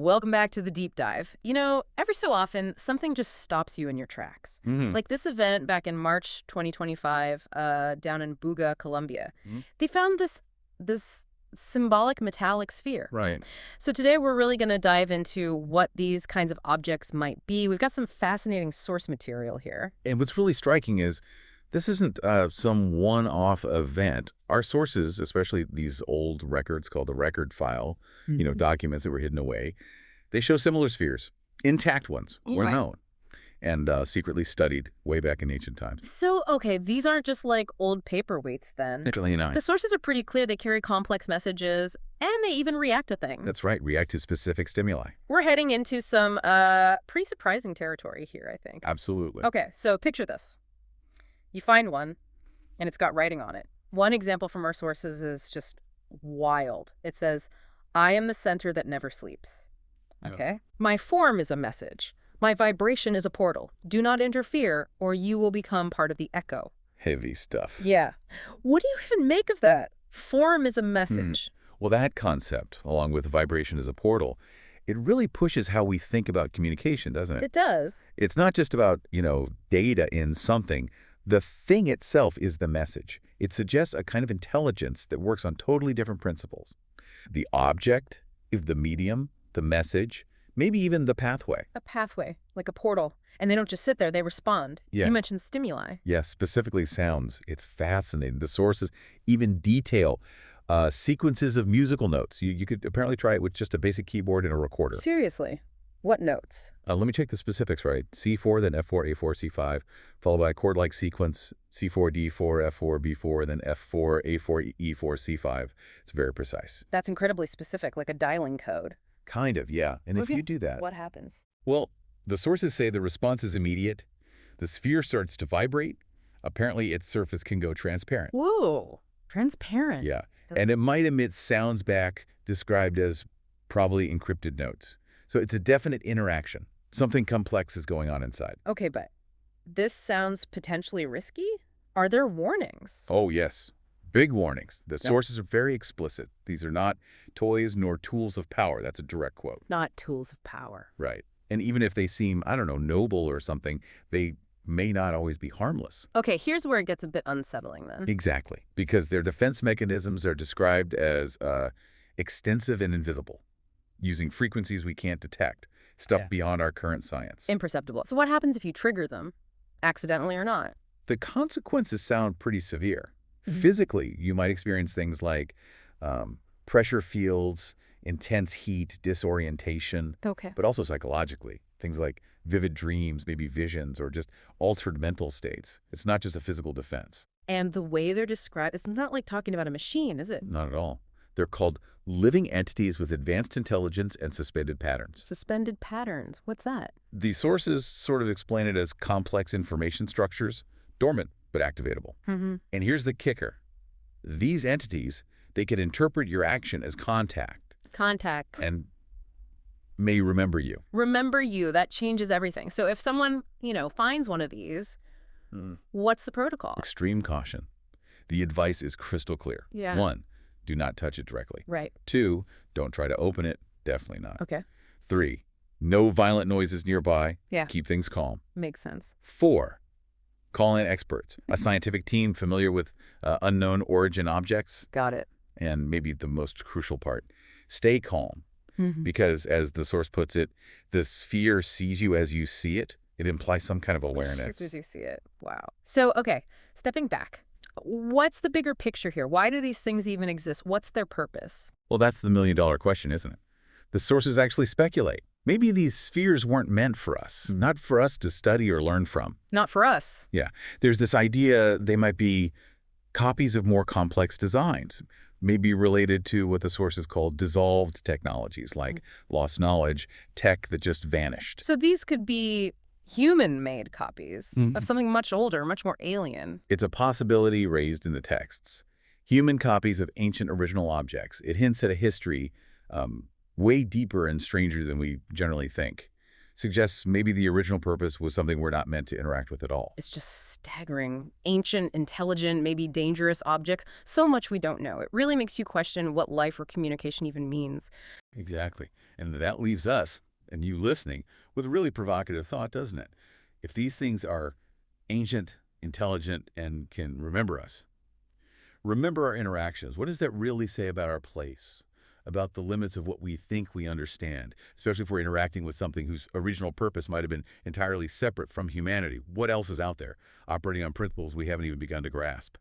Welcome back to the deep dive. You know, every so often, something just stops you in your tracks. Like this event back in March 2025 down in Buga, Colombia. They found this symbolic metallic sphere. Right. So today we're really going to dive into what these kinds of objects might be. We've got some fascinating source material here. And what's really striking is this isn't some one-off event. Our sources, especially these old records called the record file, documents that were hidden away, they show similar spheres, intact ones, were known, and secretly studied way back in ancient times. So, okay, these aren't just like old paperweights then. Literally not. The sources are pretty clear. They carry complex messages, and they even react to things. That's right, react to specific stimuli. We're heading into some pretty surprising territory here, I think. Absolutely. Okay, so picture this. You find one, and it's got writing on it. One example from our sources is just wild. It says, "I am the center that never sleeps." Okay? My form is a message. My vibration is a portal. Do not interfere, or you will become part of the echo. Heavy stuff. Yeah. What do you even make of that? Form is a message. Well, that concept, along with vibration as a portal, it really pushes how we think about communication, doesn't it? It does. It's not just about, data in something. The thing itself is the message. It suggests a kind of intelligence that works on totally different principles. The object, if the medium, the message, maybe even the pathway. A pathway, like a portal. And they don't just sit there, they respond. Yeah. You mentioned stimuli. Yes, specifically sounds. It's fascinating. The sources even detail sequences of musical notes. You could apparently try it with just a basic keyboard and a recorder. Seriously? What notes? Let me check the specifics, right? C4, then F4, A4, C5, followed by a chord-like sequence, C4, D4, F4, B4, then F4, A4, E4, C5. It's very precise. That's incredibly specific, like a dialing code. Kind of, yeah. And if you do that... What happens? Well, the sources say the response is immediate. The sphere starts to vibrate. Apparently, its surface can go transparent. Whoa. Transparent. Yeah. And it might emit sounds back described as probably encrypted notes. So it's a definite interaction. Something complex is going on inside. Okay, but this sounds potentially risky? Are there warnings? Oh, yes. Big warnings. The sources are very explicit. These are not toys nor tools of power. That's a direct quote. Not tools of power. Right. And even if they seem, noble or something, they may not always be harmless. Okay, here's where it gets a bit unsettling then. Exactly. Because their defense mechanisms are described as extensive and invisible, using frequencies we can't detect, stuff beyond our current science. Imperceptible. So what happens if you trigger them, accidentally or not? The consequences sound pretty severe. Physically, you might experience things like pressure fields, intense heat, disorientation. Okay. But also psychologically, things like vivid dreams, maybe visions, or just altered mental states. It's not just a physical defense. And the way they're described, it's not like talking about a machine, is it? Not at all. They're called living entities with advanced intelligence and suspended patterns. Suspended patterns. What's that? The sources sort of explain it as complex information structures, dormant but activatable. And here's the kicker. These entities, they can interpret your action as contact. Contact. And may remember you. Remember you. That changes everything. So if someone, finds one of these, what's the protocol? Extreme caution. The advice is crystal clear. Yeah. 1, do not touch it directly. Right. 2, don't try to open it. Definitely not. Okay. 3, no violent noises nearby. Yeah. Keep things calm. Makes sense. 4, call in experts, a scientific team familiar with unknown origin objects. Got it. And maybe the most crucial part, stay calm. Because, as the source puts it, the sphere sees you as you see it. It implies some kind of awareness. As you see it. Wow. So, okay, stepping back. What's the bigger picture here? Why do these things even exist? What's their purpose? Well, that's the million-dollar question, isn't it? The sources actually speculate. Maybe these spheres weren't meant for us, not for us to study or learn from. Not for us. Yeah. There's this idea they might be copies of more complex designs, maybe related to what the sources call dissolved technologies, like lost knowledge, tech that just vanished. So these could be human-made copies of something much older, much more alien. It's a possibility raised in the texts. Human copies of ancient original objects. It hints at a history way deeper and stranger than we generally think. suggests maybe the original purpose was something we're not meant to interact with at all. It's just staggering. Ancient, intelligent, maybe dangerous objects. So much we don't know. It really makes you question what life or communication even means. Exactly. And that leaves us, and you listening, with a really provocative thought, doesn't it? If these things are ancient, intelligent, and can remember us, remember our interactions, what does that really say about our place? About the limits of what we think we understand, especially if we're interacting with something whose original purpose might have been entirely separate from humanity. What else is out there, operating on principles we haven't even begun to grasp?